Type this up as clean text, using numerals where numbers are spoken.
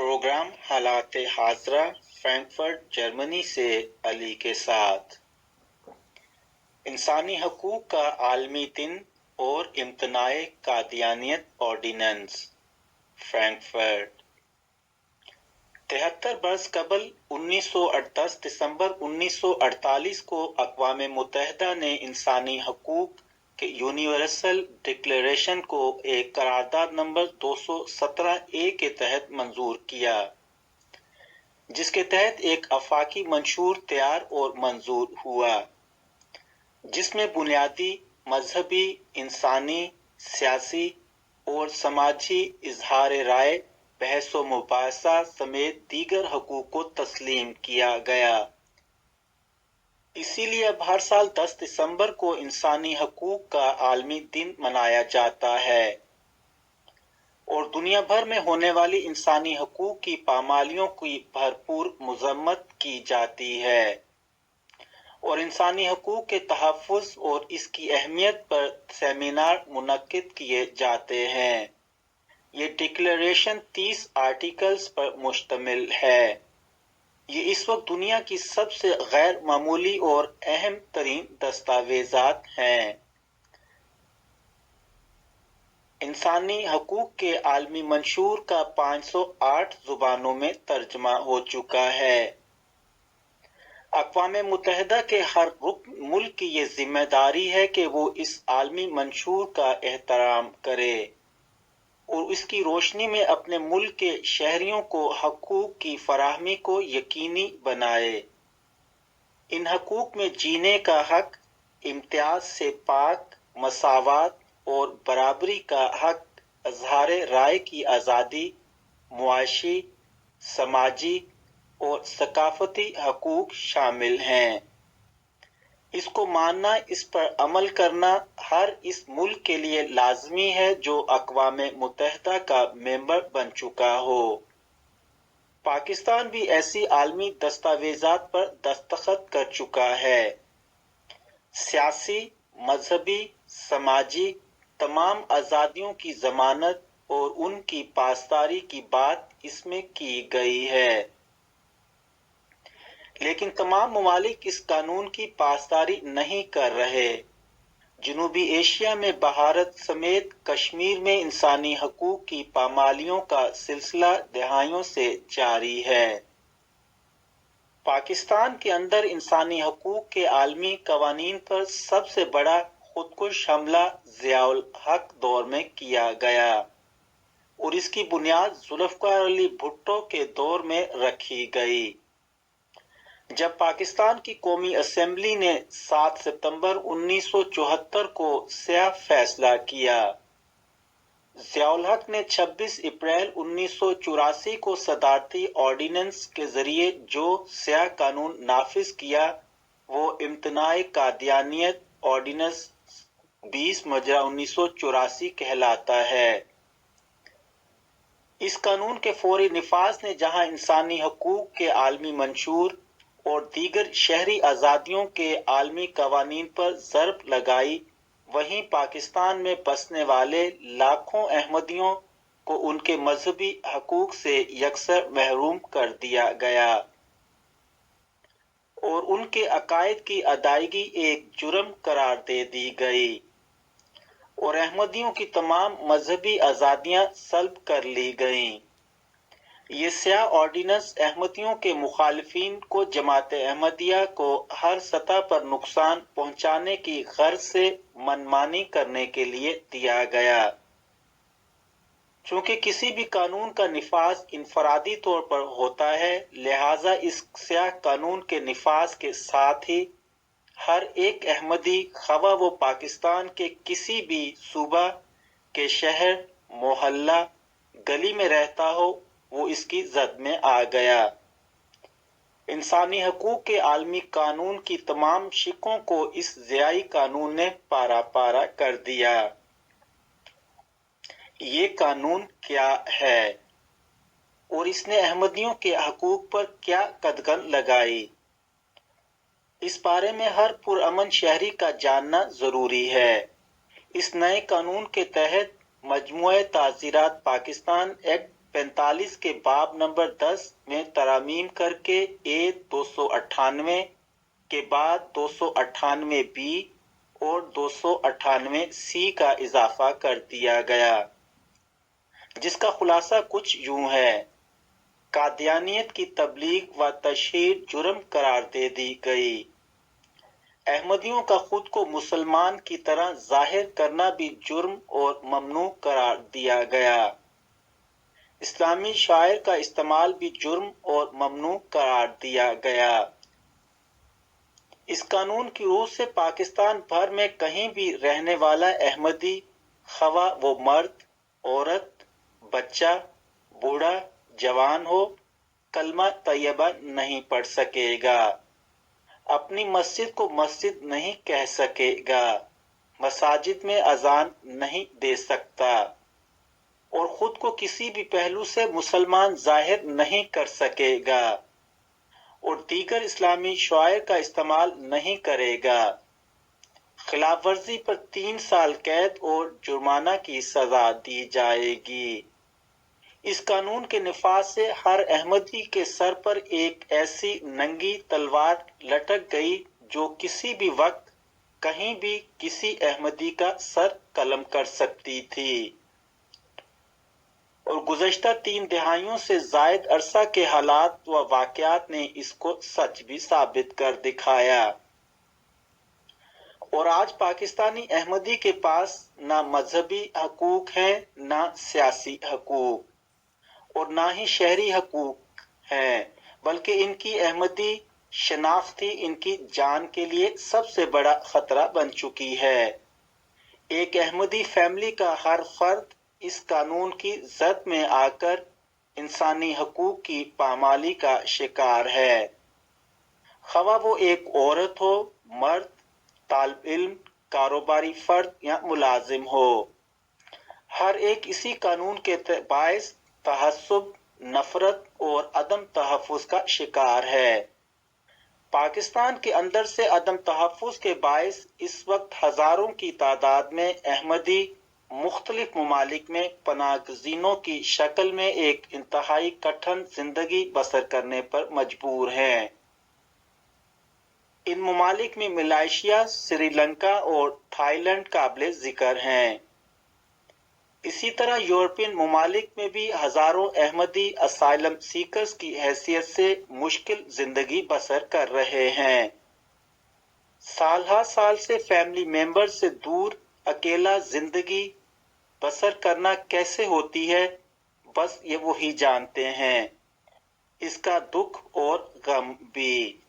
Programme हालात Hazra Frankfurt Germany से अली के साथ। इंसानी हकूक का आलमी दिन और इम्तनाए कादियानियत ऑर्डिनेंस फ्रैंकफर्ट। 73 बरस कबल 1938 दिसंबर 1948 को अक़वाम मुत्तहिदा ने इंसानी हकूक के यूनिवर्सल डिक्लेरेशन को एक करारदाद नंबर 217A के तहत मंजूर किया, जिसके तहत एक आफाकी मंशूर तैयार और मंजूर हुआ, जिसमें बुनियादी मजहबी, इंसानी, सियासी और समाजी इजहार राय, बहस व मुबाहसा समेत दीगर हकूक को तस्लीम किया गया। इसीलिए अब हर साल 10 दिसंबर को इंसानी हकूक का आलमी दिन मनाया जाता है और दुनिया भर में होने वाली इंसानी हकूक की पामालियों की भरपूर मजम्मत की जाती है और इंसानी हकूक के तहफ़्फ़ुज़ और इसकी अहमियत पर सेमिनार मुनक्किद किए जाते हैं। ये डिक्लेरेशन 30 आर्टिकल्स पर मुश्तमिल है। ये इस वक्त दुनिया की सबसे गैर मामूली और अहम तरीन दस्तावेज़ात हैं। इंसानी हकूक के आलमी मंशूर का 508 ज़ुबानों में तर्जमा हो चुका है। अक़वाम मुत्तहिदा के हर रुकन मुल्क की ये जिम्मेदारी है कि वो इस आलमी मंशूर का एहतराम करे और इसकी रोशनी में अपने मुल्क के शहरियों को हकूक की फराहमी को यकीनी बनाए। इन हकूक में जीने का हक, इम्तियाज से पाक, मसावात और बराबरी का हक, इज़हार राय की आज़ादी, मुआशी, समाजी और सकाफती हकूक शामिल हैं। इसको मानना, इस पर अमल करना हर इस मुल्क के लिए लाजमी है जो अक़वाम मुत्तहिदा का मेंबर बन चुका हो। पाकिस्तान भी ऐसी आलमी दस्तावेज़ात पर दस्तखत कर चुका है। सियासी, मजहबी, समाजी तमाम आज़ादियों की ज़मानत और उनकी पासदारी की बात इसमें की गई है, लेकिन तमाम ममालिक इस कानून की पासदारी नहीं कर रहे। जनूबी एशिया में भारत समेत कश्मीर में इंसानी हकूक की पामालियों का सिलसिला दहाइयों से जारी है। पाकिस्तान के अंदर इंसानी हकूक के आलमी कवानीन पर सबसे बड़ा खुदकुश हमला ज़ियाउल हक दौर में किया गया और इसकी बुनियाद जुल्फ़िकार अली भुट्टो के दौर में रखी गई, जब पाकिस्तान की कौमी असेंबली ने 7 सितंबर 1974 को स्याह फैसला किया। ज़ियाउल हक ने 26 अप्रैल 1984 को सदारती ऑर्डिनेंस के जरिए जो स्याह कानून नाफिज किया वो इम्तनाए कादियानियत ऑर्डिनेंस 20/1984 कहलाता है। इस कानून के फौरी निफाज ने जहां इंसानी हकूक के आलमी मंशूर और दीगर शहरी आज़ादियों के आलमी कवानीन पर ज़रब लगाई, वहीं पाकिस्तान में बसने वाले लाखों अहमदियों को उनके मजहबी हकूक से यकसर महरूम कर दिया गया और उनके अकायद की अदायगी एक जुर्म करार दे दी गई और अहमदियों की तमाम मजहबी आज़ादियाँ सल्ब कर ली गईं। ये स्याह ऑर्डिनेंस अहमदियों के मुखालिफिन को जमात अहमदिया को हर सतह पर नुकसान पहुंचाने की गर्ज से मनमानी करने के लिए दिया गया। चूंकि किसी भी कानून का निफाज इनफरादी तौर पर होता है, लिहाजा इस स्याह कानून के निफाज के साथ ही हर एक अहमदी, खवा वो पाकिस्तान के किसी भी सूबा के शहर, मोहल्ला, गली में रहता हो, वो इसकी जद में आ गया। इंसानी हकूक के आलमी कानून की तमाम शिकों को इस ज़ियाई कानून ने पारा पारा कर दिया। ये कानून क्या है और इसने अहमदियों के हकूक पर क्या कदगन लगाई, इस बारे में हर पुरअमन शहरी का जानना जरूरी है। इस नए कानून के तहत मजमूए ताज़ीरात पाकिस्तान एक्ट 45 के बाब नंबर 10 में तरमीम करके ए 298 के बाद 298 बी और 298 सी का इजाफा कर दिया गया, जिसका खुलासा कुछ यूं है। कादियानियत की तबलीग व तशहीर जुर्म करार दे दी गई। अहमदियों का खुद को मुसलमान की तरह जाहिर करना भी जुर्म और ममनू करार दिया गया। इस्लामी शायर का इस्तेमाल भी जुर्म और ममनू करार दिया गया। इस कानून की रूह से पाकिस्तान भर में कहीं भी रहने वाला अहमदी, खवा वो मर्द, औरत, बच्चा, बूढ़ा, जवान हो, कलमा तैयबा नहीं पढ़ सकेगा, अपनी मस्जिद को मस्जिद नहीं कह सकेगा, मसाजिद में अजान नहीं दे सकता और खुद को किसी भी पहलू से मुसलमान जाहिर नहीं कर सकेगा और दीगर इस्लामी शआयर का इस्तेमाल नहीं करेगा। खिलाफ वर्जी पर 3 साल कैद और जुर्माना की सजा दी जाएगी। इस कानून के निफाज से हर अहमदी के सर पर एक ऐसी नंगी तलवार लटक गई जो किसी भी वक्त कहीं भी किसी अहमदी का सर कलम कर सकती थी और गुज़श्ता 3 दहाइयों से जायद अरसा के हालात व वाक़यात ने इसको सच भी साबित कर दिखाया। और आज पाकिस्तानी अहमदी के पास ना मजहबी हकूक हैं, ना सियासी हकूक और ना ही शहरी हकूक हैं, बल्कि इनकी अहमदी शनाख्त ही इनकी जान के लिए सबसे बड़ा खतरा बन चुकी है। एक अहमदी फैमिली का हर फर्द इस कानून की जद में आकर इंसानी हकूक की पामाली का शिकार है, खवा वो एक औरत हो, मर्द, तालिब इल्म, कारोबारी फर्द या मुलाजिम हो। हर एक इसी कानून के बायस तहस्सुब, नफरत और अदम तहफ़्फ़ुज़ का शिकार है। पाकिस्तान के अंदर से अदम तहफ़्फ़ुज़ के बायस इस वक्त हजारों की तादाद में अहमदी मुख्तलिफ ममालिक में पनाहगज़ीनों की शक्ल में एक इंतहाई कठिन जिंदगी बसर करने पर मजबूर हैं। इन ममालिक में मलेशिया, श्रीलंका और थाईलैंड काबिल जिक्र हैं। इसी तरह यूरोपियन ममालिक में भी हजारों अहमदी असाइलम सीकर्स की हैसियत से मुश्किल जिंदगी बसर कर रहे हैं। साल हर साल से फैमिली मेंबर से दूर अकेला जिंदगी बसर करना कैसे होती है, बस ये वही जानते हैं। इसका दुख और गम भी।